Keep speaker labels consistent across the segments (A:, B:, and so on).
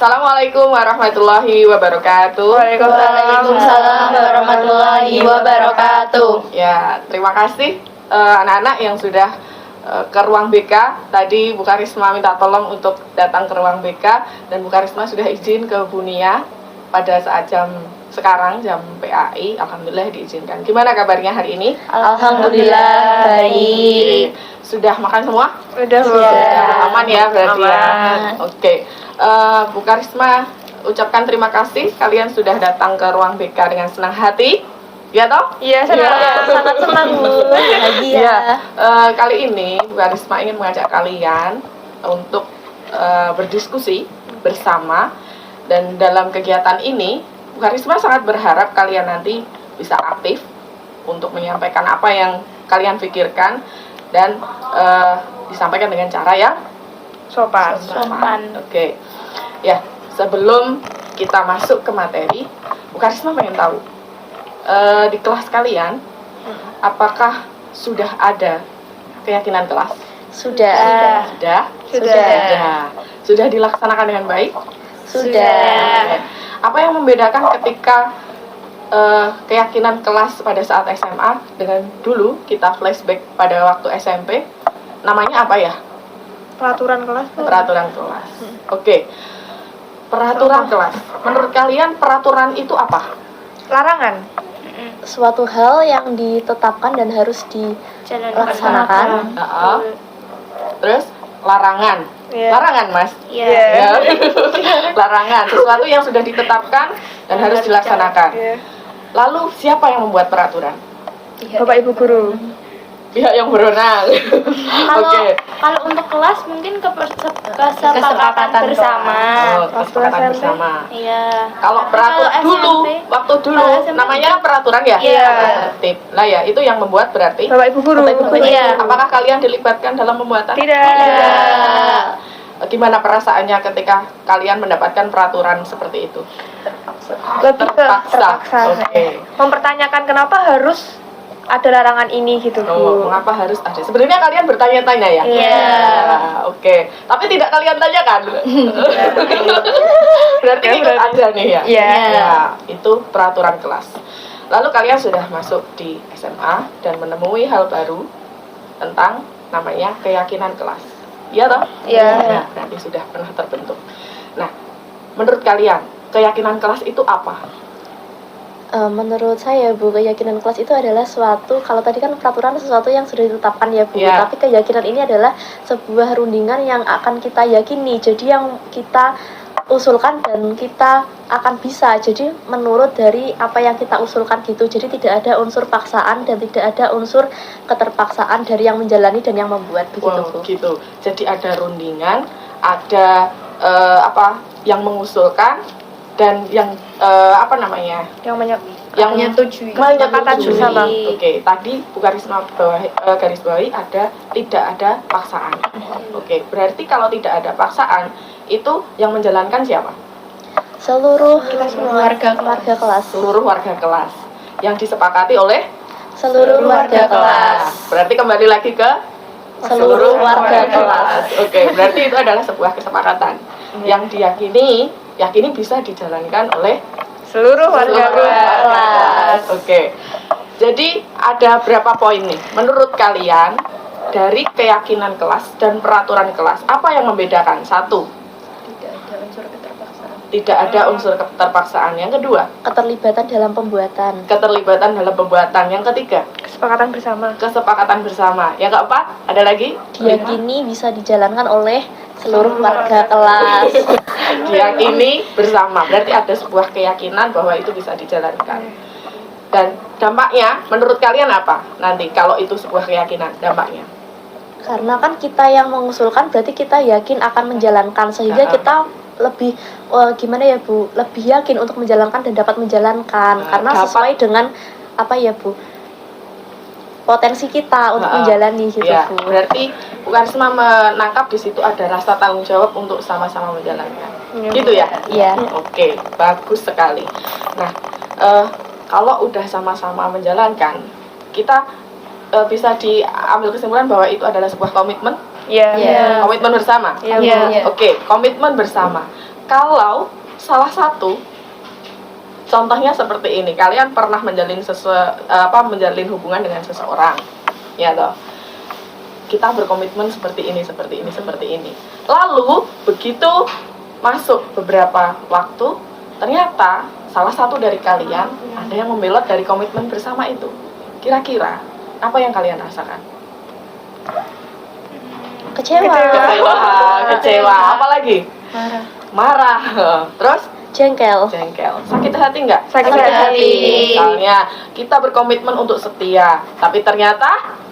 A: Assalamualaikum warahmatullahi wabarakatuh.
B: Waalaikumsalam warahmatullahi wabarakatuh.
A: Ya, terima kasih anak-anak yang sudah ke ruang BK. Tadi Bu Karisma minta tolong untuk datang ke ruang BK dan Bu Karisma sudah izin ke Bu Nia pada saat jam sekarang, jam PAI. Alhamdulillah diizinkan. Gimana kabarnya hari ini?
B: Alhamdulillah baik.
A: Sudah makan semua?
B: Sudah.
A: Aman ya berarti ya.
B: Aman.
A: Oke. Bu Karisma ucapkan terima kasih kalian sudah datang ke ruang BK dengan senang hati. Ya toh?
B: Iya, sangat senang Bu. Bahagia.
A: Ya, kali ini Bu Karisma ingin mengajak kalian untuk berdiskusi bersama, dan dalam kegiatan ini Bu Karisma sangat berharap kalian nanti bisa aktif untuk menyampaikan apa yang kalian pikirkan dan disampaikan dengan cara yang
B: Sopan.
A: Oke. Ya, sebelum kita masuk ke materi, Bu Karisma pengen tahu di kelas kalian apakah sudah ada keyakinan kelas?
B: Sudah.
A: Sudah dilaksanakan dengan baik?
B: Sudah.
A: Apa yang membedakan ketika keyakinan kelas pada saat SMA dengan dulu kita flashback pada waktu SMP? Namanya apa ya?
B: Peraturan kelas.
A: Peraturan kelas. Oke. Peraturan kelas. Menurut kalian peraturan itu apa?
B: Larangan.
C: Suatu hal yang ditetapkan dan harus dilaksanakan.
A: Terus larangan.
B: Iya.
A: Larangan, Mas.
B: Iya.
A: Ya. Larangan, sesuatu yang sudah ditetapkan dan harus dilaksanakan.
B: Iya.
A: Lalu siapa yang membuat peraturan?
B: Bapak Ibu guru.
A: Pihak yang berwenang. Oke.
D: Kalau untuk kelas mungkin kesepakatan bersama.
A: Kesepakatan bersama.
D: Iya.
A: Kalau peraturan dulu, waktu dulu
D: kalau SMP
A: namanya peraturan ya?
D: Iya.
A: Tertib. Nah ya, itu yang membuat berarti.
B: Bapak Ibu guru.
D: Iya.
A: Apakah kalian dilibatkan dalam pembuatan?
B: Tidak.
A: Gimana perasaannya ketika kalian mendapatkan peraturan seperti itu?
B: Lebih ke terpaksa.
A: Oke.
B: Mempertanyakan kenapa harus ada larangan ini gitu
A: Oh,
B: Bu.
A: mengapa harus ada? Sebenarnya kalian bertanya-tanya ya?
D: Iya.
A: Oke. Tapi tidak kalian tanyakan. Berarti ikut aja nih ya?
B: Iya.
A: Ya, itu peraturan kelas. Lalu kalian sudah masuk di SMA dan menemui hal baru tentang namanya keyakinan kelas. Iya toh?
B: Iya.
A: Nah, berarti sudah pernah terbentuk. Nah, menurut kalian keyakinan kelas itu apa?
C: Menurut saya Bu, keyakinan kelas itu adalah suatu, kalau tadi kan peraturan sesuatu yang sudah ditetapkan ya Bu,
A: Iya.
C: tapi keyakinan ini adalah sebuah rundingan yang akan kita yakini, jadi yang kita usulkan dan kita akan bisa, jadi menurut dari apa yang kita usulkan gitu, jadi tidak ada unsur paksaan dan tidak ada unsur keterpaksaan dari yang menjalani dan yang membuat begitu
A: Wow,
C: Bu.
A: gitu. Jadi ada rundingan, ada yang mengusulkan dan yang
B: Yang
A: yang
B: menyetujui.
A: menyepakatan
B: bersama.
A: Oke, tadi Bu Karisma garis bawahi ada tidak ada paksaan. Oke, berarti kalau tidak ada paksaan itu yang menjalankan siapa?
C: Seluruh
D: warga
C: kelas.
A: Seluruh warga kelas yang disepakati oleh
C: Seluruh warga kelas.
A: Berarti kembali lagi ke
C: Seluruh warga kelas.
A: Oke, berarti itu adalah sebuah kesepakatan yang yakini bisa dijalankan oleh
B: Seluruh warga kelas.
A: Oke. Jadi ada berapa poin nih? Menurut kalian dari keyakinan kelas dan peraturan kelas, apa yang membedakan? Satu, tidak ada unsur keterpaksaan. Yang kedua,
C: Keterlibatan dalam pembuatan.
A: keterlibatan dalam pembuatan. Yang ketiga,
B: Kesepakatan bersama.
A: kesepakatan bersama. Yang keempat, ada lagi?
C: Diyakini bisa dijalankan oleh seluruh warga kelas.
A: Diyakini bersama. Berarti ada sebuah keyakinan bahwa itu bisa dijalankan. Dan dampaknya, menurut kalian apa? Nanti kalau itu sebuah keyakinan, dampaknya.
C: Karena kan kita yang mengusulkan, berarti kita yakin akan menjalankan, sehingga kita lebih gimana ya Bu, lebih yakin untuk menjalankan dan dapat menjalankan, karena sesuai dengan apa ya Bu, potensi kita untuk menjalani gitu
A: Ya,
C: Bu.
A: berarti Bu Karisma menangkap di situ ada rasa tanggung jawab untuk sama-sama menjalankan. Gitu ya?
C: Iya.
A: Oke, bagus sekali. Nah, kalau udah sama-sama menjalankan, kita bisa diambil kesimpulan bahwa itu adalah sebuah komitmen.
B: Iya.
C: Iya.
A: Komitmen bersama.
B: Iya.
D: Iya.
A: Oke, komitmen bersama. kalau salah satu, contohnya seperti ini, kalian pernah menjalin menjalin hubungan dengan seseorang, ya toh. Kita berkomitmen seperti ini. Lalu begitu masuk beberapa waktu, ternyata salah satu dari kalian ada yang membelot dari komitmen bersama itu. Kira-kira apa yang kalian rasakan?
C: Kecewa.
A: Kecewa. Apa lagi? Marah. Terus
C: Jengkel.
A: Sakit hati nggak?
B: Sakit hati.
A: Misalnya kita berkomitmen untuk setia, tapi ternyata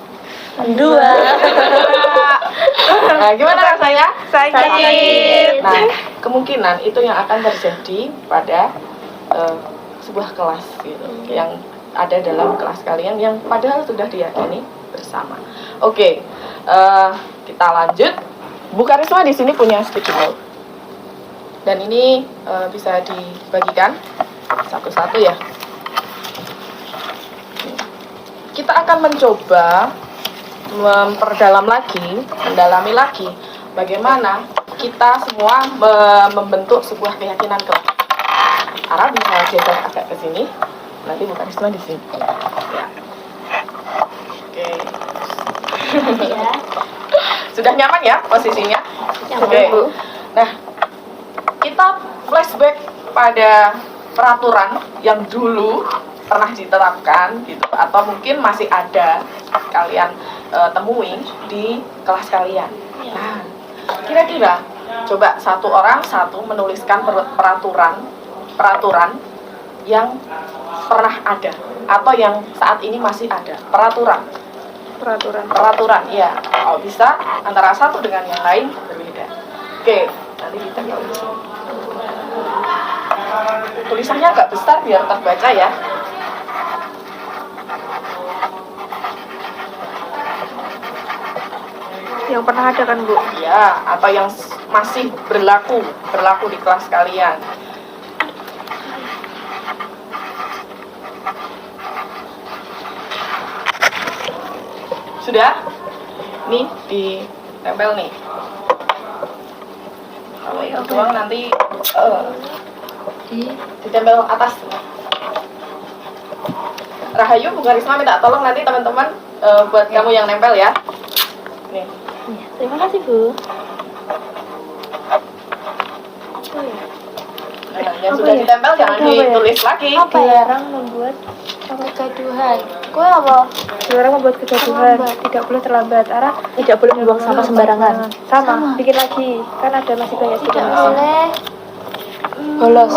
C: Dua.
A: nah, gimana rasanya?
B: Sakit.
A: Nah, kemungkinan itu yang akan terjadi pada sebuah kelas gitu, yang ada dalam kelas kalian yang padahal sudah diyakini bersama. Oke, kita lanjut. Bu Karisma di sini punya sticky note, dan ini bisa dibagikan satu-satu ya. Kita akan mencoba mendalami lagi bagaimana kita semua membentuk sebuah keyakinan kelak. Ara bisa geser agak ke sini, nanti Bu Karisma di sini. Ya. Oke.
D: Ya.
A: Sudah nyaman ya posisinya?
C: Nyaman,
A: Oke.
C: Bu.
A: Nah, kita flashback pada peraturan yang dulu pernah diterapkan gitu, atau mungkin masih ada kalian temui di kelas kalian. Nah, kira-kira coba satu orang menuliskan peraturan yang pernah ada atau yang saat ini masih ada. Peraturan ya. Kalau bisa antara satu dengan yang lain berbeda. Oke, nanti kita tulisannya agak besar biar terbaca ya.
B: Yang pernah ada kan, Bu?
A: Ya, apa yang masih berlaku di kelas kalian. Sudah? Nih, ditempel nih. Kalau itu doang nanti ditempel atas. Rahayu, Bu Karisma minta tolong nanti teman-teman buat kamu yang nempel ya. Nih.
C: Terima kasih, Bu.
A: Nah, yang sudah ditempel jangan ditulis lagi.
B: Dilarang membuat
D: Kegaduhan.
C: Kue apa?
B: dilarang membuat kegaduhan, tidak boleh terlambat. Ara
C: Tidak boleh membuang sampah sembarangan.
B: Sama, bikin lagi. Kan ada masih banyak
D: Tidak
B: juga.
D: boleh.
C: Bolos.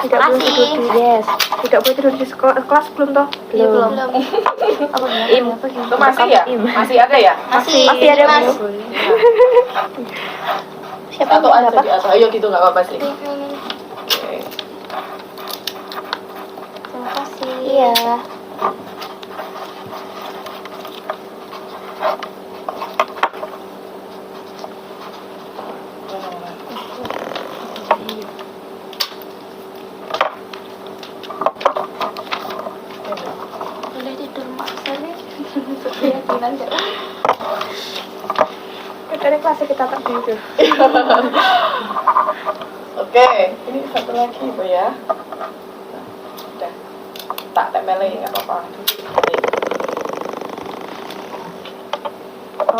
B: Tidak boleh
D: Makasih.
B: tidur di Tidak boleh tidur di kelas belum toh?
D: Iya, belum.
C: Apa ya?
B: Im.
A: Itu masih ya? Masih ada ya?
D: Masih
B: ada,
D: Mas.
B: Bu.
C: Siapa
A: Satu
C: yang
A: aja
C: dapat?
A: di atas. Ayo gitu nggak apa-apa sih.
D: Terima
A: Oke.
D: kasih.
C: Iya.
D: Boleh tidur maksa nih.
B: Dari kelas kita tak tidur.
A: Oke, ini satu lagi Bu ya. Udah. Tak tempelin nggak apa-apa.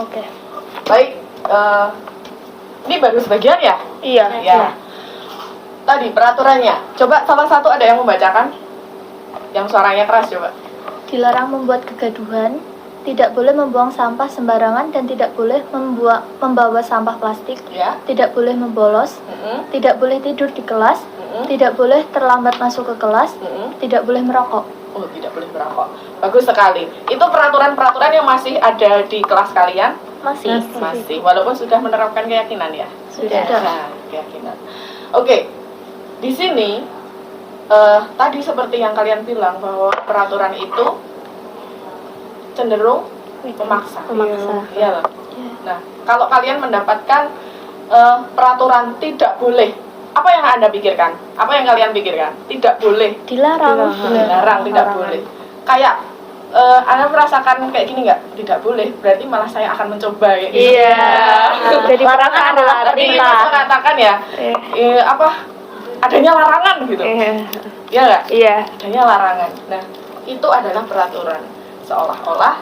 B: Oke.
A: Baik, ini baru sebagian ya?
B: Iya.
A: Ya. Tadi peraturannya. Coba salah satu ada yang membacakan? Yang suaranya keras coba.
D: Dilarang membuat kegaduhan, tidak boleh membuang sampah sembarangan dan tidak boleh membawa sampah plastik,
A: Ya.
D: tidak boleh membolos, tidak boleh tidur di kelas, tidak boleh terlambat masuk ke kelas, tidak boleh merokok.
A: Oh, tidak boleh merokok. Bagus sekali. Itu peraturan-peraturan yang masih ada di kelas kalian?
C: Masih.
A: Masih. Walaupun sudah menerapkan keyakinan ya?
D: Sudah.
A: Nah, keyakinan. Oke. Di sini tadi seperti yang kalian bilang bahwa peraturan itu cenderung memaksa. Iya. Nah, kalau kalian mendapatkan peraturan tidak boleh, apa yang Anda pikirkan? Apa yang kalian pikirkan? Tidak boleh.
D: Dilarang.
A: Dilarang, tidak boleh. Kayak Anda merasakan kayak gini nggak? Tidak boleh, berarti malah saya akan mencoba kayak gitu.
B: Iya. Jadi
C: Larangan adalah
A: Tadi
C: perintah.
A: Mas mengatakan ya, adanya larangan gitu.
B: Iya.
A: Iya nggak?
B: Iya.
A: Adanya larangan. Nah, itu adalah peraturan. Seolah-olah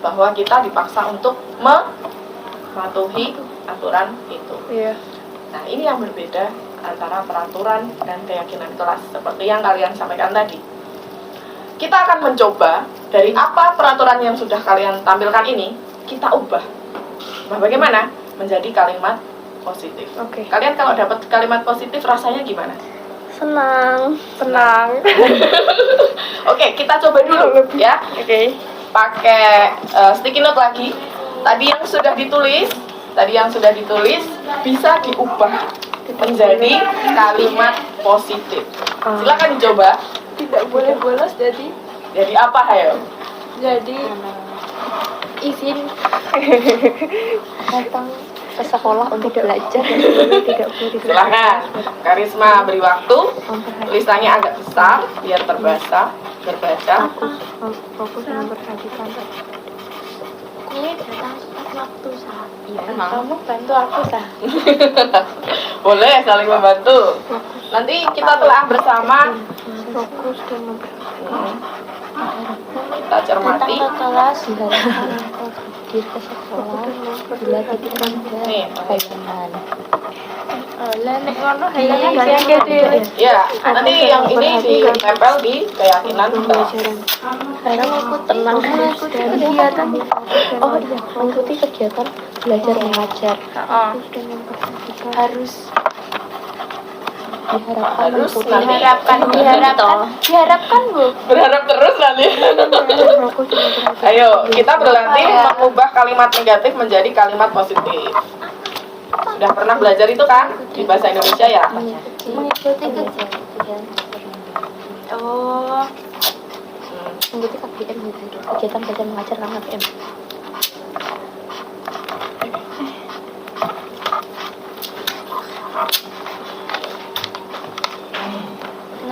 A: bahwa kita dipaksa untuk mematuhi aturan itu.
B: Iya.
A: Nah, ini yang berbeda antara peraturan dan keyakinan kelas seperti yang kalian sampaikan tadi. Kita akan mencoba dari apa peraturan yang sudah kalian tampilkan ini, kita ubah. Nah, bagaimana? Menjadi kalimat positif.
B: Oke.
A: Kalian kalau dapat kalimat positif rasanya gimana?
C: Senang.
B: Tenang.
A: Oke, kita coba dulu ya.
B: Oke.
A: Pakai sticky note lagi. Tadi yang sudah ditulis bisa diubah menjadi kalimat positif. Silakan dicoba.
B: Tidak boleh bolos jadi
A: Apa, Hayo?
B: jadi izin
C: Datang ke sekolah untuk belajar.
B: tidak boleh.
A: Silakan. Karisma beri waktu. Tulisannya agak besar biar terbaca.
B: Fokus memperhatikan.
C: Kue datang tepat waktu saat. Iya.
B: Kamu bantu aku sah.
A: Boleh saling membantu. Nanti kita telah bersama.
B: Fokus dan memperhatikan.
A: Kita cermati.
C: Datang ke kelas, diharapkan engkau hadir ke sekolah bila tidak
A: Nih,
C: bayangan.
B: Lah nek ngono hayalan siake dhewe.
A: ya, nanti yang ini ditempel di keyakinan kelas.
C: Karena ikut tenang
B: Kegiatan.
C: Oh iya, mengikuti kegiatan belajar mengajar.
B: Harus
C: Diharapkan
A: Harus
C: mengikuti
A: nanti.
B: diharapkan Bu.
A: Berharap terus nanti. Ayo, kita berlatih mengubah kalimat negatif menjadi kalimat positif. Sudah pernah belajar itu kan di bahasa Indonesia ya?
C: mengikuti kegiatan
B: Oh,
C: mengikuti KBM gitu. Kegiatan belajar mengajar kan KBM.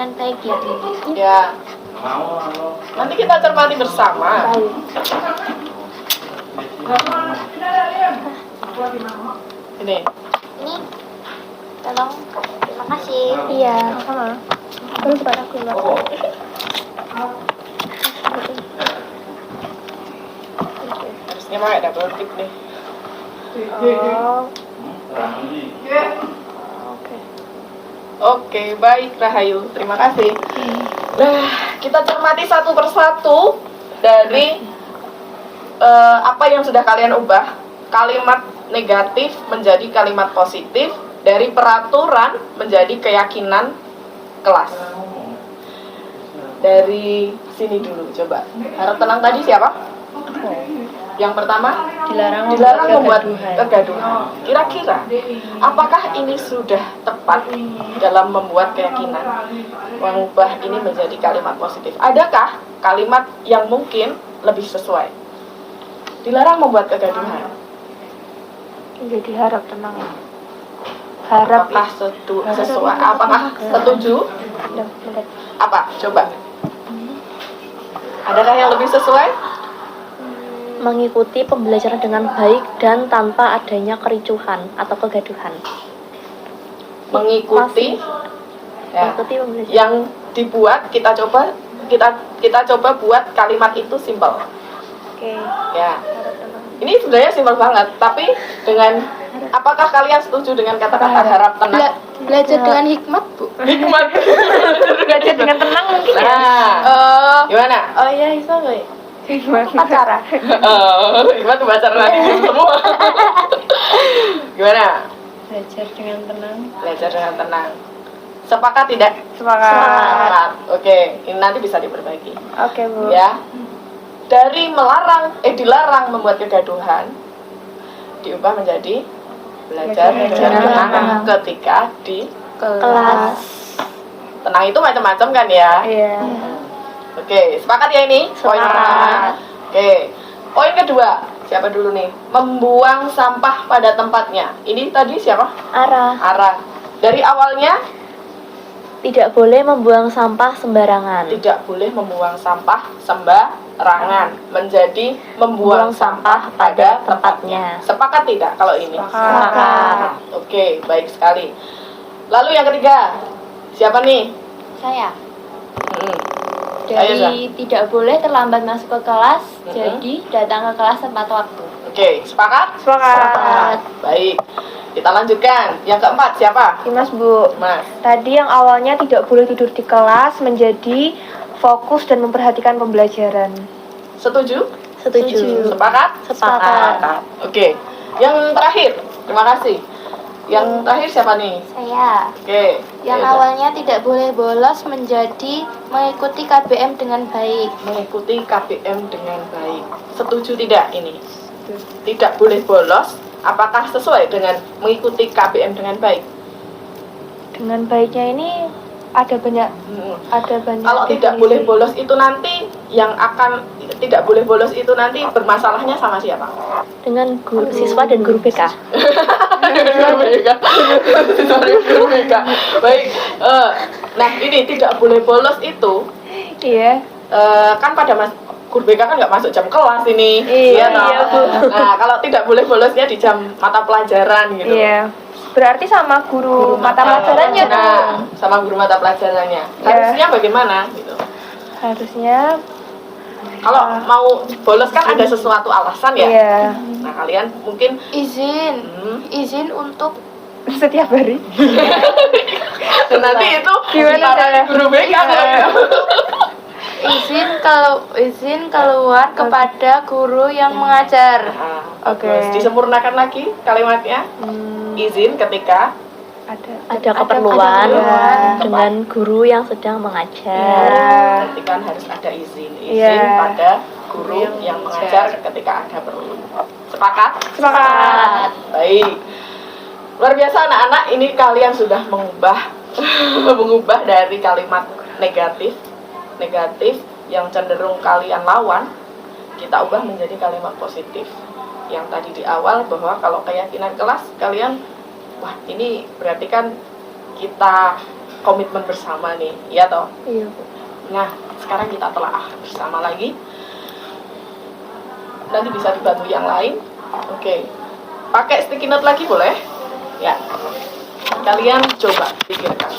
B: dengan baik ya.
A: Ya. Nanti kita cermati bersama. Ini.
B: Ini tolong. Terima kasih.
C: Iya.
B: Sama. Terus padaku Mbak.
A: Harusnya pakai double tip nih.
B: Oh.
A: Oke, baik Rahayu. Terima kasih. Nah, kita cermati satu persatu dari apa yang sudah kalian ubah. Kalimat negatif menjadi kalimat positif, dari peraturan menjadi keyakinan kelas. Dari sini dulu coba. Harap tenang tadi siapa? Yang pertama, dilarang membuat kegaduhan. Kira-kira apakah ini sudah tepat dalam membuat keyakinan, mengubah ini menjadi kalimat positif? Adakah kalimat yang mungkin lebih sesuai? Dilarang membuat kegaduhan.
B: Jadi harap tenang. Harap
A: Apakah sesuai? Apakah setuju? Apa? Coba. Adakah yang lebih sesuai?
C: Mengikuti pembelajaran dengan baik dan tanpa adanya kericuhan atau kegaduhan.
A: Mengikuti ya,
C: Mengikuti pembelajaran.
A: yang dibuat, kita coba buat kalimat itu simpel.
B: Oke.
A: Ya. Ini sebenarnya simpel banget, tapi dengan apakah kalian setuju dengan kata-kata harap tenang?
B: Belajar dengan hikmat, Bu.
A: Hikmat.
B: Belajar dengan tenang mungkin ya.
A: Nah, gimana?
B: Oh iya, itu enggak. Pacara.
A: Hikmat baca lagi semua. Gimana?
B: Belajar dengan tenang.
A: Belajar dengan tenang. Sepakat tidak?
B: Semangat.
A: Oke, ini nanti bisa diperbaiki.
B: Oke, Bu.
A: Ya. Dari dilarang membuat kegaduhan, diubah menjadi belajar dengan tenang ketika di
C: Kelas.
A: tenang itu macam-macam kan ya?
B: Iya.
A: Oke, sepakat ya ini? Poin pertama. Oke. Poin kedua, siapa dulu nih? Membuang sampah pada tempatnya. Ini tadi siapa?
C: Arah.
A: Arah. Dari awalnya
C: Tidak boleh membuang sampah sembarangan.
A: Tidak boleh membuang sampah sembarangan. Menjadi membuang sampah pada tempatnya. Sepakat tidak kalau ini?
C: Sepakat.
A: Oke, baik sekali. Lalu yang ketiga, siapa nih?
D: Saya.
A: Hmm. Ayo, Zah.
D: Dari tidak boleh terlambat masuk ke kelas,
A: Mhm.
D: jadi datang ke kelas tepat waktu.
A: Oke, sepakat?
B: Sepakat.
A: Baik. Kita lanjutkan. Yang keempat siapa?
B: Mas Bu,
A: Mas.
B: tadi yang awalnya tidak boleh tidur di kelas menjadi fokus dan memperhatikan pembelajaran.
A: Setuju?
C: Setuju.
A: Sepakat?
C: Sepakat.
A: Oke. Yang terakhir, terima kasih. Yang terakhir siapa nih?
D: Saya.
A: Oke.
D: Yang
A: Ayo, Zah.
D: awalnya tidak boleh bolos menjadi mengikuti KBM dengan baik.
A: Mengikuti KBM dengan baik. Setuju tidak ini? Tidak boleh bolos. Apakah sesuai dengan mengikuti KBM dengan baik?
B: Dengan baiknya ini ada banyak
A: Kalau tidak
B: definisi.
A: boleh bolos itu nanti yang akan tidak boleh bolos itu nanti bermasalahnya sama siapa?
C: Dengan guru siswa dan guru BK.
A: Guru BK. Guru BK. Baik. Nah ini tidak boleh bolos itu
B: Iya.
A: kan pada guru BK kan nggak masuk jam kelas ini.
B: Iya,
A: toh?
B: iya, Bu.
A: Nah kalau tidak boleh bolosnya di jam mata pelajaran gitu.
B: Iya. Berarti sama guru mata pelajarannya
A: Nah,
B: tuh.
A: sama guru mata pelajarannya.
B: Iya.
A: Harusnya bagaimana gitu?
B: Harusnya
A: Kalau mau bolos kan ada sesuatu alasan ya.
B: iya.
A: Nah kalian mungkin
D: Izin untuk
B: Setiap hari.
A: nanti itu
B: Gimana
A: dimarahin
B: cara?
A: guru BK ya.
D: izin keluar kepada guru yang mengajar.
A: Nah,
B: Oke.
A: bagus. Disempurnakan lagi kalimatnya. Izin ketika
C: Ada keperluan
B: keperluan.
C: dengan guru yang sedang mengajar.
B: Iya.
A: berarti kan harus ada izin
B: Iya.
A: pada guru yang mengajar ketika ada perlu. Sepakat?
B: Sepakat.
A: Baik. Luar biasa anak-anak, ini kalian sudah mengubah mengubah dari kalimat negatif yang cenderung kalian lawan, kita ubah menjadi kalimat positif. Yang tadi di awal bahwa kalau keyakinan kelas kalian, wah ini berarti kan kita komitmen bersama nih, ya toh?
B: Iya.
A: Nah, sekarang kita telaah bersama lagi. Nanti bisa dibantu yang lain. Oke. Pakai sticky note lagi boleh? Ya. Kalian coba pikirkan.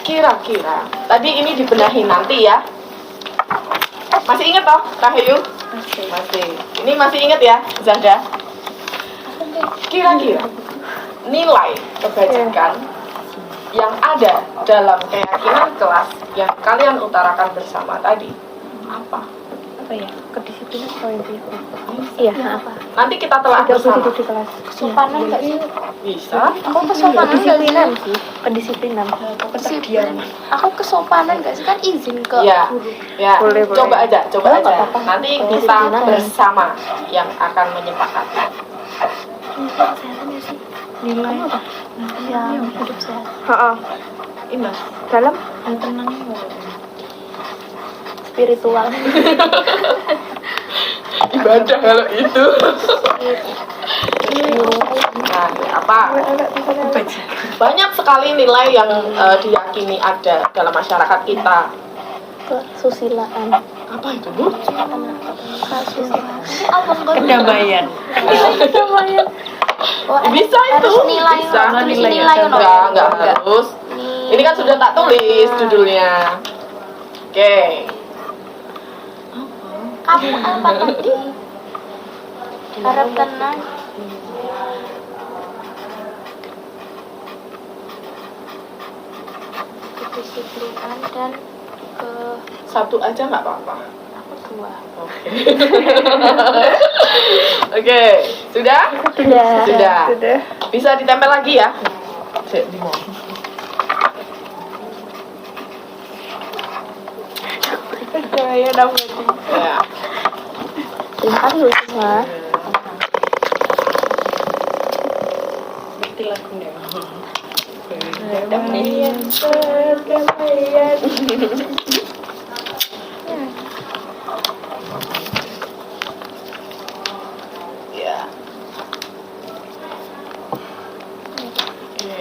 A: Kira-kira tadi ini dibenahi nanti ya. Masih ingat toh, Rahayu? Masih. Ini masih ingat ya, Zahda? Kira-kira nilai kebajikan yang ada dalam keyakinan kelas yang kalian utarakan bersama tadi apa?
B: Apa ya? Kedisiplinan atau yang itu?
C: Iya.
A: Nanti kita telah
B: Tidak boleh
A: bersama.
B: tidur di kelas.
D: Kesopanan nggak sih?
A: Bisa.
D: Aku kesopanan nggak sih?
C: Kedisiplinan sih. Kedisiplinan.
D: Disiplin. Aku kesopanan nggak sih, kan izin ke
A: Ya,
D: guru.
A: ya.
B: Boleh,
A: Coba
B: boleh.
A: aja, coba
C: Boleh,
A: aja.
C: nggak apa-apa.
A: Nanti
C: Boleh,
A: kita
C: disiplinan.
A: bersama yang akan menyepakati.
B: Nilai
D: Ya, hidup sehat.
B: Heeh.
A: Ini
B: Dalam
C: Spiritual.
A: ibadah kalau itu. Nah, apa? Banyak sekali nilai yang diyakini ada dalam masyarakat kita.
C: Kesusilaan.
A: Apa itu, Bu?
B: Kedamaian.
D: Oh,
A: Bisa itu.
D: harus nilai,
A: Bisa.
D: harus nilai,
A: Enggak harus. Ini kan sudah tak tulis judulnya. Oke.
D: Kamu apa tadi? Harap tenang. Kedisiplinan dan ke
A: Satu aja nggak apa-apa.
D: aku dua.
A: Oke. Oke, sudah?
C: Sudah.
A: Sudah.
B: Sudah.
A: Bisa ditempel lagi ya? Sik, di mau.
B: Kedamaian apa sih?
A: Ya.
C: Terima kasih Bu Siswa.
A: Ngerti lagunya.
B: Kedamaian. Kedamaian.
A: Ya. Oke.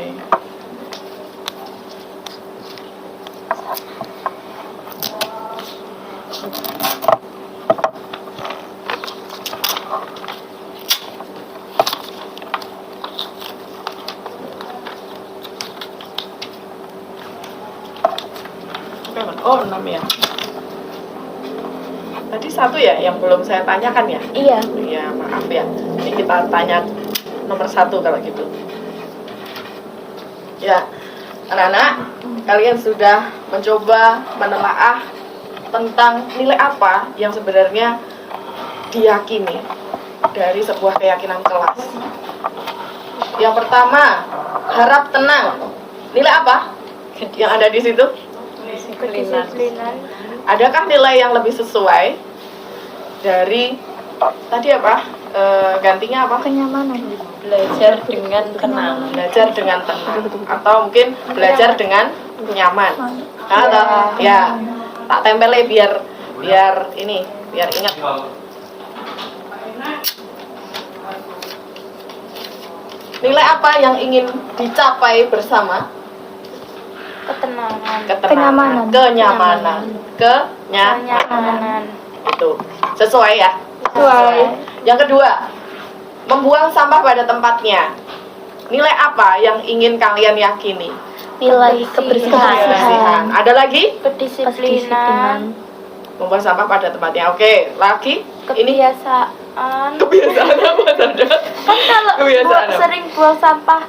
A: Oh, 6 ya. Tadi 1 ya yang belum saya tanyakan ya?
B: Iya.
A: Iya, maaf ya. Ini kita tanya nomor 1 kalau gitu. Ya, anak-anak, kalian sudah mencoba menelaah tentang nilai apa yang sebenarnya diyakini dari sebuah keyakinan kelas. Yang pertama, harap tenang. Nilai apa yang ada di situ?
B: Kedisiplinan.
A: Adakah nilai yang lebih sesuai dari tadi apa? Gantinya apa?
D: Kenyamanan.
C: Belajar dengan tenang.
A: Belajar dengan tenang atau mungkin belajar dengan nyaman. Atau ya tak tempelnya biar ini biar ingat. Nilai apa yang ingin dicapai bersama?
B: Ketenangan.
A: Ketenangan, kenyamanan, kenyamanan. Itu sesuai ya.
B: Sesuai.
A: Yang kedua, membuang sampah pada tempatnya. Nilai apa yang ingin kalian yakini?
C: Nilai kebersihan.
A: Ada lagi?
B: Kedisiplinan.
A: Membuang sampah pada tempatnya. Oke, lagi? Ini
B: Kebiasaan.
A: kebiasaan apa tanda?
B: Kan kalau
A: Kebiasaan apa?
B: sering buang sampah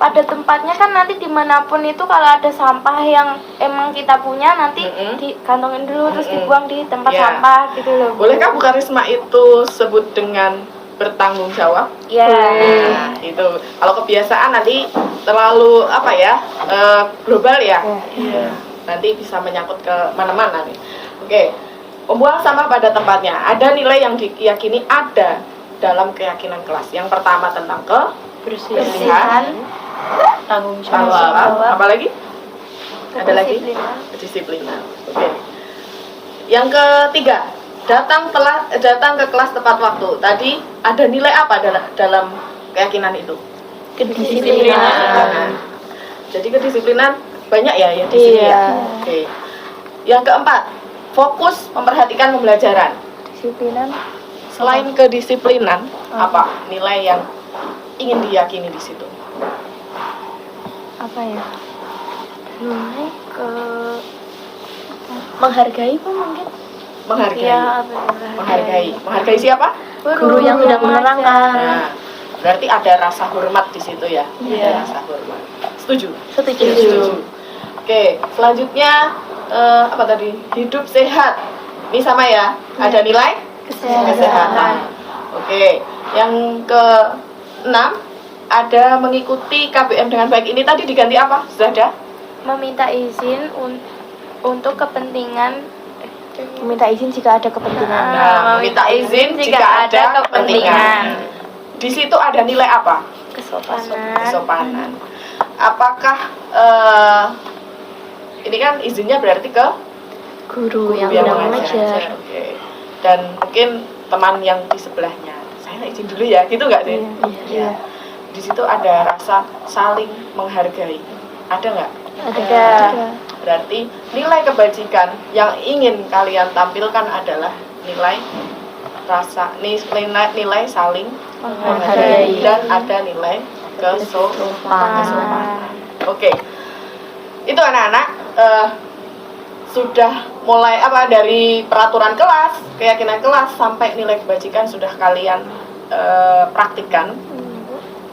B: pada tempatnya kan nanti dimanapun itu kalau ada sampah yang emang kita punya nanti dikantongin dulu terus dibuang di tempat
A: Ya.
B: sampah gitu loh.
A: Bolehkah Bu Karisma itu sebut dengan bertanggung jawab?
B: Ya.
A: Nah, itu kalau kebiasaan nanti terlalu apa ya global ya. Iya. Nanti bisa menyangkut ke mana-mana nih. Oke, membuang sampah pada tempatnya. Ada nilai yang diyakini ada dalam keyakinan kelas. Yang pertama tentang kebersihan,
C: Tanggung
A: jawab. Apa lagi? Ada lagi?
B: Kedisiplinan.
A: Kedisiplinan. Oke. Yang ketiga, datang ke kelas tepat waktu. Tadi ada nilai apa dalam keyakinan itu?
C: Kedisiplinan.
A: Jadi kedisiplinan banyak ya yang di sini ya. Oke. Yang keempat, fokus memperhatikan pembelajaran.
B: Disiplinan.
A: Selain kedisiplinan, apa nilai yang ingin diyakini di situ?
B: Apa ya? Nilai ke
C: Menghargai pun mungkin.
A: Menghargai.
B: ya
A: Menghargai. Menghargai siapa?
C: Guru yang sudah menerangkan.
A: Nah, berarti ada rasa hormat di situ ya.
C: Iya.
A: Ada rasa hormat. Setuju?
C: Setuju.
A: Oke, selanjutnya apa tadi? Hidup sehat. Ini sama ya. Ada nilai kesehatan. Oke, yang ke-6 ada mengikuti KBM dengan baik. Ini tadi diganti apa? Sudah ada?
B: meminta izin untuk kepentingan meminta izin jika ada kepentingan.
A: Nah, meminta izin jika ada kepentingan. Di situ ada nilai apa?
B: Kesopanan.
A: Kesopanan. Apakah ini kan izinnya berarti ke
C: Guru yang
A: yang
C: sudah
A: mengajar.
C: mengajar.
A: Oke. Dan mungkin teman yang di sebelahnya. Saya izin dulu ya, gitu nggak sih?
C: Iya.
A: Di situ ada rasa saling menghargai. Ada nggak?
B: Ada.
A: Berarti nilai kebajikan yang ingin kalian tampilkan adalah nilai nilai saling menghargai dan ada nilai kesopanan. Oke. Itu anak-anak sudah mulai dari peraturan kelas, keyakinan kelas sampai nilai kebajikan sudah kalian praktikkan.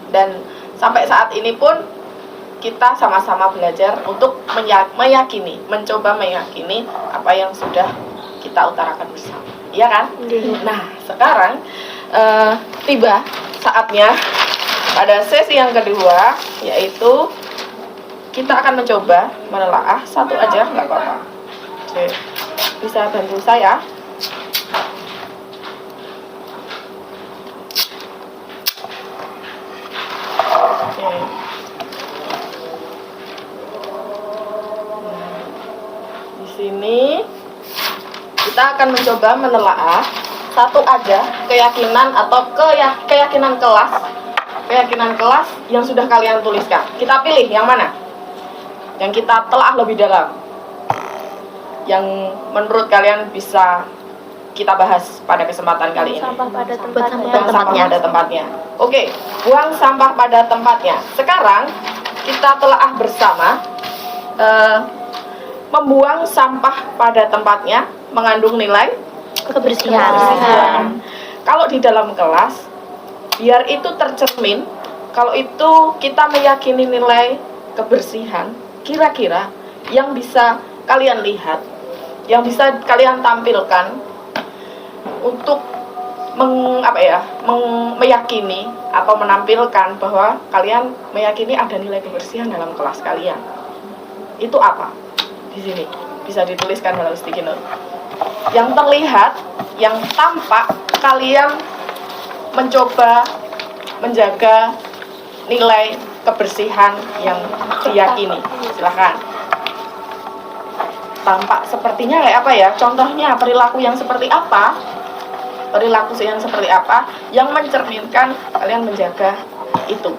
A: Dan sampai saat ini pun kita sama-sama belajar untuk meyakini, mencoba meyakini apa yang sudah kita utarakan bersama. Iya kan? Nah, sekarang tiba saatnya pada sesi yang kedua, yaitu kita akan mencoba menelaah satu aja, nggak apa-apa. Oke. Bisa bantu saya? Oke. Di sini kita akan mencoba menelaah satu aja keyakinan atau keyakinan kelas yang sudah kalian tuliskan. Kita pilih yang mana? Yang kita telah lebih dalam. Yang menurut kalian bisa kita bahas pada kesempatan kali ini.
B: Sampah pada
C: Buang
B: tempatnya.
A: Sampah pada tempatnya. Oke, buang sampah pada tempatnya. Sekarang kita telaah bersama membuang sampah pada tempatnya mengandung nilai
C: kebersihan.
A: Kalau di dalam kelas, biar itu tercermin, kalau itu kita meyakini nilai kebersihan, kira-kira yang bisa kalian lihat, yang bisa kalian tampilkan untuk meyakini atau menampilkan bahwa kalian meyakini ada nilai kebersihan dalam kelas kalian. Itu apa? Di sini bisa dituliskan dalam sticky note. Yang terlihat, yang tampak kalian mencoba menjaga nilai kebersihan yang diyakini. Silahkan. Tampak sepertinya kayak apa ya? Contohnya perilaku yang seperti apa? Perilaku yang seperti apa yang mencerminkan kalian menjaga itu?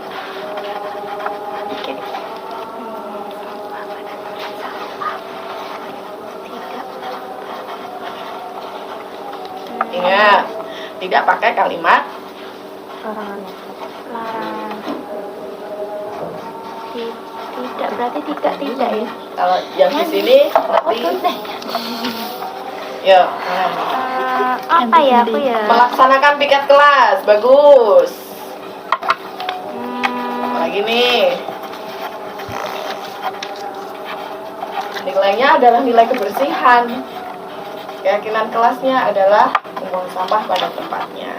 A: Ingat, tidak pakai kalimat
B: Larangan. Tidak berarti tidak ya.
A: kalau yang di sini nanti. Ya,
B: Apa ya aku ya?
A: melaksanakan piket kelas, bagus. Lagi nih. Nilainya adalah nilai kebersihan. Keyakinan kelasnya adalah membuang sampah pada tempatnya.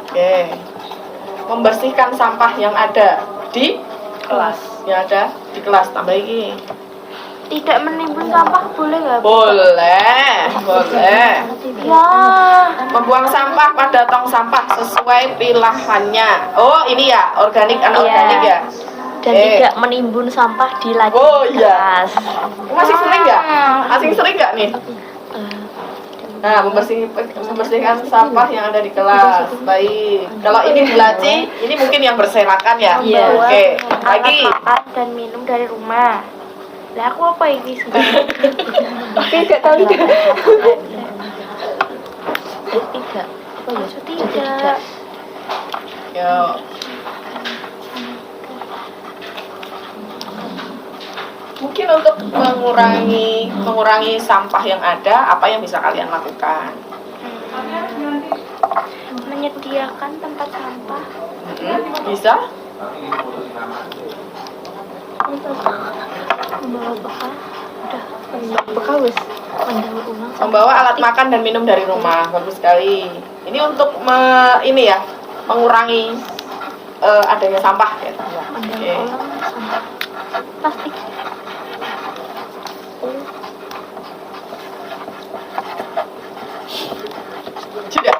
A: Oke. Membersihkan sampah yang ada di kelas. Yang ada di kelas, tambah lagi.
B: Tidak menimbun sampah boleh nggak?
A: Boleh.
B: Ya.
A: Membuang sampah pada tong sampah sesuai pilihannya. Oh, ini ya, organik anorganik ya.
C: Dan tidak menimbun sampah di lagi
A: Oh, iya.
C: kelas.
A: Masih sering nggak? Masih sering nggak nih? Nah, membersihkan sampah yang ada di kelas. Baik. Kalau ini di laci, ini mungkin yang berserakan ya.
C: Iya.
A: Oke.
B: Alat
A: Lagi.
B: makan dan minum dari rumah. Lah aku apa ini sekarang?
C: Tidak tahu tidak. Tiga. Oh ya,
B: Tidak.
A: Yuk. Mungkin untuk mengurangi sampah yang ada, apa yang bisa kalian lakukan?
B: Menyediakan tempat sampah.
A: Bisa?
B: Membawa bekal.
C: bekal wis mendaur ulang.
A: Membawa alat makan dan minum dari rumah, bagus sekali. Ini untuk mengurangi adanya sampah ya.
C: Mendaur
A: Oke.
C: ulang sampah plastik.
A: Sudah.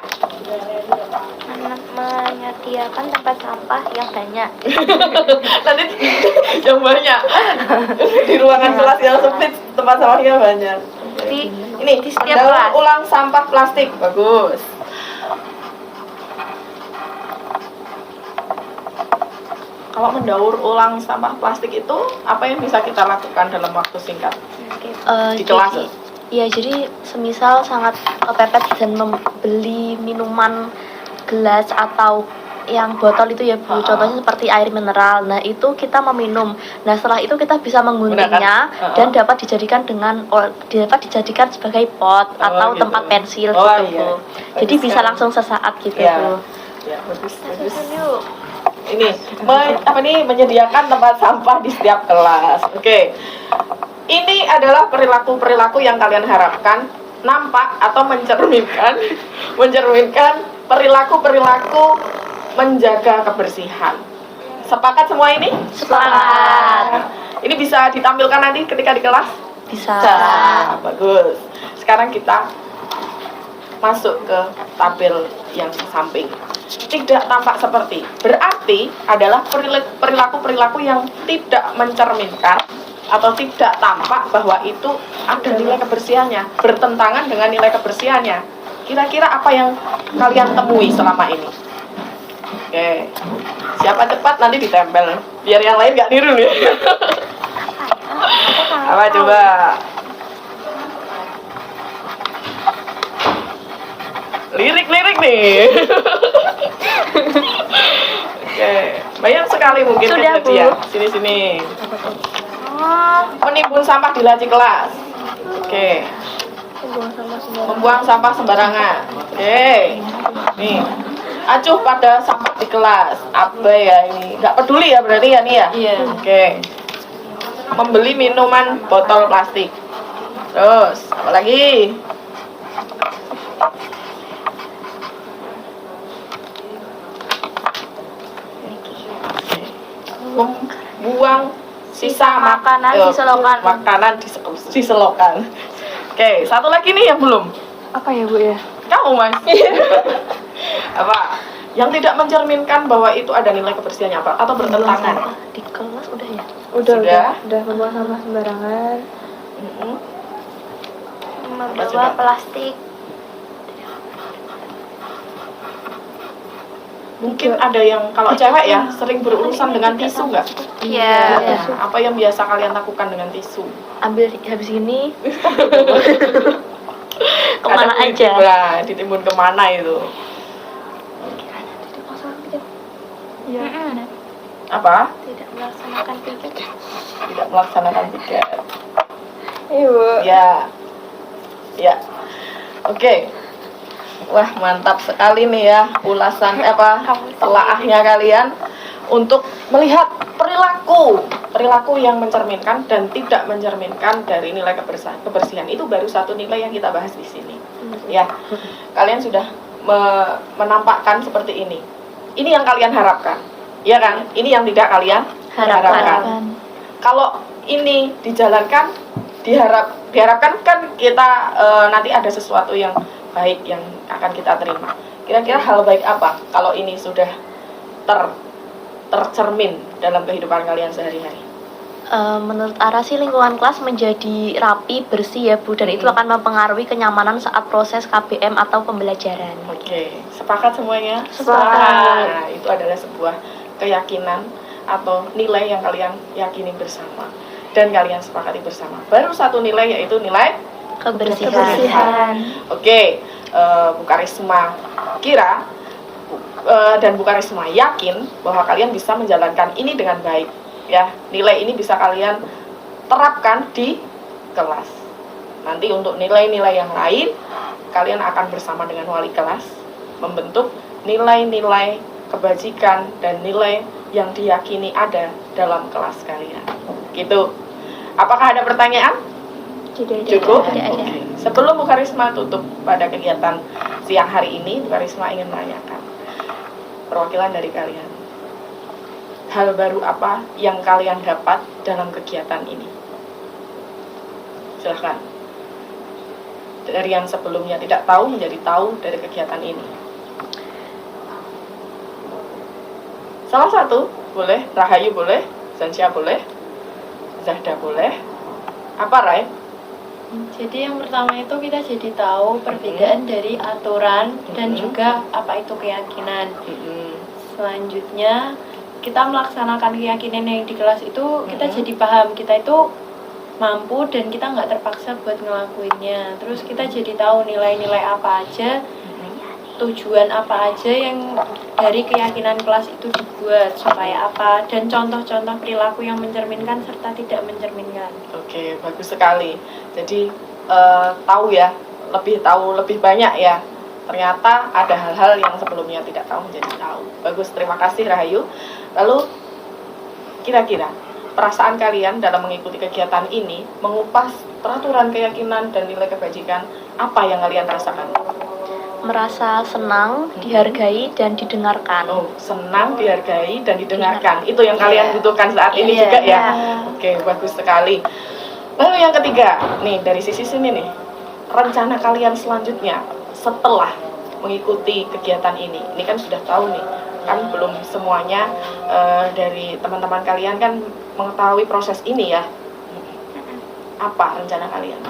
B: Menyediakan tempat sampah yang banyak.
A: Nanti yang banyak di ruangan kelas yang sempit tempat sampahnya banyak. Ini
B: Di setiap
A: mendaur
B: kelas.
A: ulang sampah plastik, bagus. Kalau mendaur ulang sampah plastik itu apa yang bisa kita lakukan dalam waktu singkat di kelas?
C: Jadi semisal sangat kepepet dan membeli minuman gelas atau yang botol itu ya Bu, contohnya seperti air mineral. Nah, itu kita meminum. Nah, setelah itu kita bisa mengguntingnya dan dapat dijadikan sebagai pot atau
A: gitu.
C: tempat pensil
A: Oh,
C: gitu,
A: iya.
C: Bu. Jadi
A: Bagus
C: bisa
A: sekali.
C: langsung sesaat gitu,
A: Ya.
C: Bu.
A: Ya, bagus.
B: Yuk.
A: Ini menyediakan tempat sampah di setiap kelas. Oke. Ini adalah perilaku-perilaku yang kalian harapkan nampak atau mencerminkan perilaku-perilaku menjaga kebersihan. Sepakat semua ini?
C: Sepakat.
A: Ini bisa ditampilkan nanti ketika di kelas?
C: Bisa.
A: Bagus. Sekarang kita masuk ke tabel yang samping. Tidak tampak seperti. Berarti adalah perilaku-perilaku yang tidak mencerminkan atau tidak tampak bahwa itu ada nilai kebersihannya, bertentangan dengan nilai kebersihannya. Kira-kira apa yang kalian temui selama ini? Oke. Siapa cepat nanti ditempel. Biar yang lain nggak niru nih. Apa coba? Lirik-lirik nih. Oke, banyak sekali mungkin
C: Sudah,
A: kejadian.
C: Bu.
A: Sini-sini.
B: Oh,
A: Menimbun sampah di laci kelas. Oke. Membuang sampah sembarangan. Oke. Nih. Acuh pada sampah di kelas. Apa ya ini? Nggak peduli ya berarti ya nih ya?
B: Iya.
A: Oke. Membeli minuman botol plastik. Terus, apa lagi? Membuang sisa
B: Makanan di selokan.
A: Makanan di selokan. Oke, satu lagi nih yang belum.
B: apa ya Bu ya?
A: Kamu Mas. Apa? Yang tidak mencerminkan bahwa itu ada nilai kebersihannya apa atau bertentangan?
C: Di kelas udah ya?
A: Sudah.
C: Membuang sampah sembarangan.
A: Mm-mm.
B: Membawa plastik.
A: Mungkin ada yang kalau cewek ya sering berurusan dengan tisu nggak?
B: Iya.
A: Nah, apa yang biasa kalian lakukan dengan tisu?
C: Ambil habis ini kemana
A: Kadang
C: aja?
A: ditimbun kemana itu?
B: Iya.
A: Apa?
B: Tidak melaksanakan piket.
A: Tidak melaksanakan piket.
B: Iya.
A: Ya. Oke. Wah, mantap sekali nih ya ulasan telaahnya kalian untuk melihat perilaku yang mencerminkan dan tidak mencerminkan dari nilai kebersihan itu baru satu nilai yang kita bahas di sini. Ya. Kalian sudah menampakkan seperti ini. Ini yang kalian harapkan. Ya kan? Ini yang tidak kalian harapkan. Kalau ini dijalankan, diharapkan kan kita nanti ada sesuatu yang baik yang akan kita terima. Kira-kira hal baik apa kalau ini sudah tercermin dalam kehidupan kalian sehari-hari?
C: Menurut Ara sih lingkungan kelas menjadi rapi, bersih ya Bu, dan itu akan mempengaruhi kenyamanan saat proses KBM atau pembelajaran.
A: Oke, sepakat semuanya?
C: Sepakat.
A: Nah, itu adalah sebuah keyakinan atau nilai yang kalian yakini bersama dan kalian sepakati bersama. Baru satu nilai, yaitu nilai
C: Kebersihan.
A: Oke, Bu Karisma kira dan Bu Karisma yakin bahwa kalian bisa menjalankan ini dengan baik. Ya, nilai ini bisa kalian terapkan di kelas. Nanti untuk nilai-nilai yang lain, kalian akan bersama dengan wali kelas membentuk nilai-nilai kebajikan dan nilai yang diyakini ada dalam kelas kalian. Gitu. Apakah ada pertanyaan? Cukup? Oke. Sebelum Bu Karisma tutup pada kegiatan siang hari ini, Bu Karisma ingin menanyakan perwakilan dari kalian. Hal baru apa yang kalian dapat dalam kegiatan ini? Silahkan. Dari yang sebelumnya tidak tahu menjadi tahu dari kegiatan ini. Salah satu, boleh. Rahayu boleh. Zansya boleh. Zahda boleh. Apa, Rai?
E: Jadi yang pertama itu kita jadi tahu perbedaan dari aturan dan juga apa itu keyakinan. Selanjutnya kita melaksanakan keyakinan yang di kelas itu kita jadi paham kita itu mampu dan kita nggak terpaksa buat ngelakuinnya. Terus kita jadi tahu nilai-nilai apa aja, tujuan apa aja yang dari keyakinan kelas itu dibuat supaya apa, dan contoh-contoh perilaku yang mencerminkan serta tidak mencerminkan.
A: Oke, bagus sekali. Jadi tahu ya, lebih banyak ya. Ternyata ada hal-hal yang sebelumnya tidak tahu menjadi tahu. Bagus, terima kasih Rahayu. Lalu kira-kira perasaan kalian dalam mengikuti kegiatan ini, mengupas peraturan keyakinan dan nilai kebajikan, apa yang kalian rasakan?
C: Merasa senang, dihargai, dan didengarkan.
A: Oh, senang, dihargai, dan didengarkan. Itu yang kalian butuhkan saat ini juga ya? Oke, bagus sekali. Lalu yang ketiga, nih dari sisi sini nih, rencana kalian selanjutnya setelah mengikuti kegiatan ini kan sudah tahu nih, kan belum semuanya dari teman-teman kalian kan mengetahui proses ini ya. Apa rencana kalian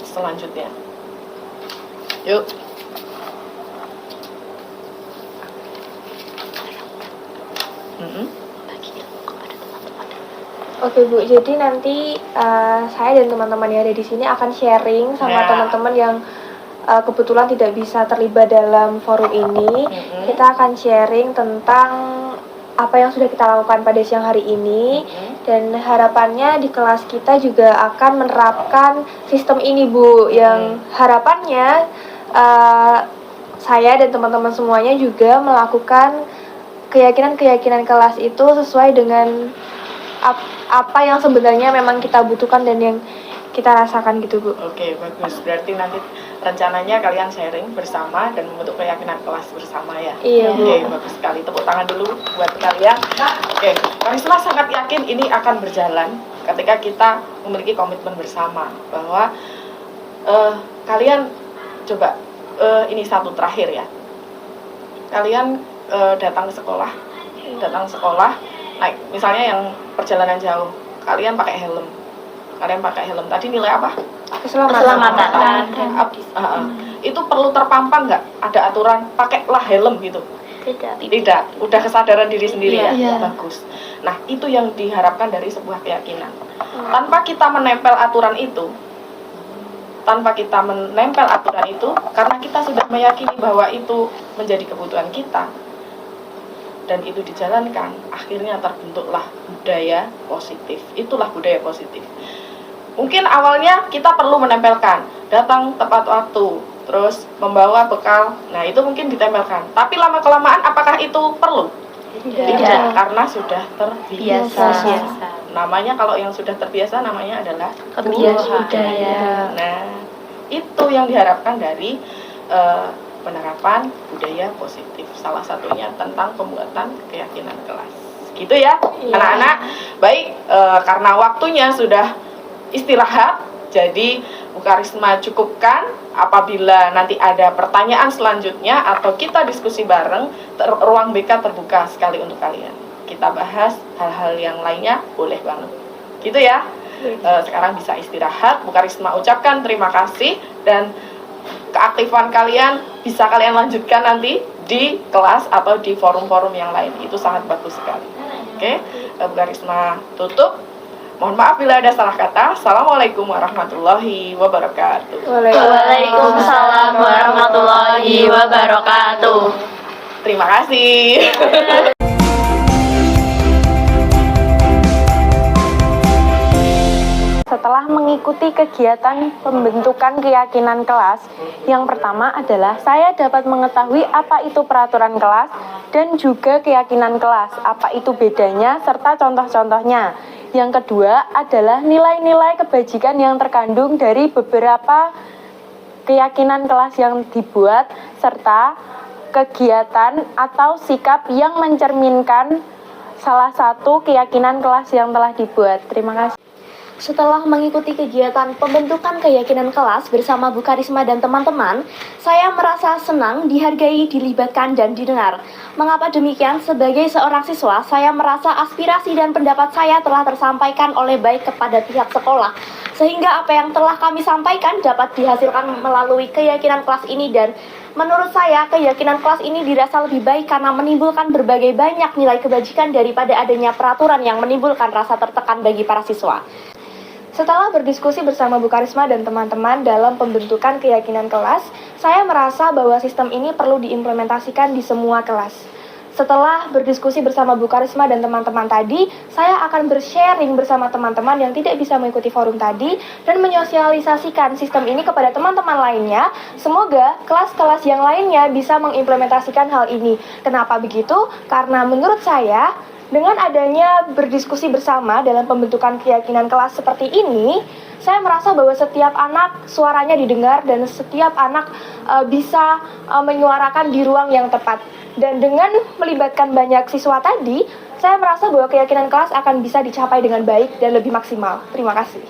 A: selanjutnya? Yuk.
F: Oke Bu, jadi nanti saya dan teman-teman yang ada di sini akan sharing sama teman-teman yang kebetulan tidak bisa terlibat dalam forum ini, kita akan sharing tentang apa yang sudah kita lakukan pada siang hari ini, dan harapannya di kelas kita juga akan menerapkan sistem ini, Bu, yang harapannya saya dan teman-teman semuanya juga melakukan keyakinan-keyakinan kelas itu sesuai dengan apa yang sebenarnya memang kita butuhkan dan yang kita rasakan gitu, Bu.
A: Oke, bagus. Berarti nanti rencananya kalian sharing bersama dan membentuk keyakinan kelas bersama ya?
F: Iya, Bu.
A: Oke, bagus sekali. Tepuk tangan dulu buat kalian. Oke, Karisma sangat yakin ini akan berjalan ketika kita memiliki komitmen bersama bahwa kalian coba ini satu terakhir ya. Kalian datang sekolah, naik misalnya yang perjalanan jauh, kalian pakai helm. Tadi nilai apa?
F: Keselamatan.
A: Itu perlu terpampang nggak? Ada aturan pakailah helm gitu? Tidak. Udah kesadaran diri sendiri ya? Bagus. Nah, itu yang diharapkan dari sebuah keyakinan. Tanpa kita menempel aturan itu, karena kita sudah meyakini bahwa itu menjadi kebutuhan kita, dan itu dijalankan, akhirnya terbentuklah budaya positif. Itulah budaya positif. Mungkin awalnya kita perlu menempelkan, datang tepat waktu, terus membawa bekal. Nah, itu mungkin ditempelkan. Tapi lama-kelamaan apakah itu perlu? Tidak, karena sudah terbiasa. Namanya kalau yang sudah terbiasa namanya adalah budaya. Nah, itu yang diharapkan dari penerapan budaya positif. Salah satunya tentang pembuatan keyakinan kelas. Gitu ya, anak-anak. Baik, karena waktunya sudah istirahat, jadi Bu Karisma cukupkan. Apabila nanti ada pertanyaan selanjutnya atau kita diskusi bareng, ruang BK terbuka sekali untuk kalian. Kita bahas hal-hal yang lainnya, boleh banget. Gitu ya. Sekarang bisa istirahat. Bu Karisma ucapkan terima kasih, dan keaktifan kalian bisa kalian lanjutkan nanti di kelas atau di forum-forum yang lain. Itu sangat bagus sekali. Oke, Bu Karisma tutup. Mohon maaf bila ada salah kata. Assalamualaikum warahmatullahi wabarakatuh.
B: Waalaikumsalam warahmatullahi wabarakatuh.
A: Terima kasih.
C: Setelah mengikuti kegiatan pembentukan keyakinan kelas, yang pertama adalah saya dapat mengetahui apa itu peraturan kelas dan juga keyakinan kelas, apa itu bedanya serta contoh-contohnya. Yang kedua adalah nilai-nilai kebajikan yang terkandung dari beberapa keyakinan kelas yang dibuat, serta kegiatan atau sikap yang mencerminkan salah satu keyakinan kelas yang telah dibuat. Terima kasih.
F: Setelah mengikuti kegiatan pembentukan keyakinan kelas bersama Bu Karisma dan teman-teman, saya merasa senang, dihargai, dilibatkan, dan didengar. Mengapa demikian? Sebagai seorang siswa, saya merasa aspirasi dan pendapat saya telah tersampaikan oleh baik kepada pihak sekolah, sehingga apa yang telah kami sampaikan dapat dihasilkan melalui keyakinan kelas ini. Dan menurut saya, keyakinan kelas ini dirasa lebih baik karena menimbulkan berbagai banyak nilai kebajikan daripada adanya peraturan yang menimbulkan rasa tertekan bagi para siswa. Setelah berdiskusi bersama Bu Karisma dan teman-teman dalam pembentukan keyakinan kelas, saya merasa bahwa sistem ini perlu diimplementasikan di semua kelas. Setelah berdiskusi bersama Bu Karisma dan teman-teman tadi, saya akan bersharing bersama teman-teman yang tidak bisa mengikuti forum tadi dan menyosialisasikan sistem ini kepada teman-teman lainnya. Semoga kelas-kelas yang lainnya bisa mengimplementasikan hal ini. Kenapa begitu? Karena menurut saya, dengan adanya berdiskusi bersama dalam pembentukan keyakinan kelas seperti ini, saya merasa bahwa setiap anak suaranya didengar dan setiap anak bisa menyuarakan di ruang yang tepat. Dan dengan melibatkan banyak siswa tadi, saya merasa bahwa keyakinan kelas akan bisa dicapai dengan baik dan lebih maksimal. Terima kasih.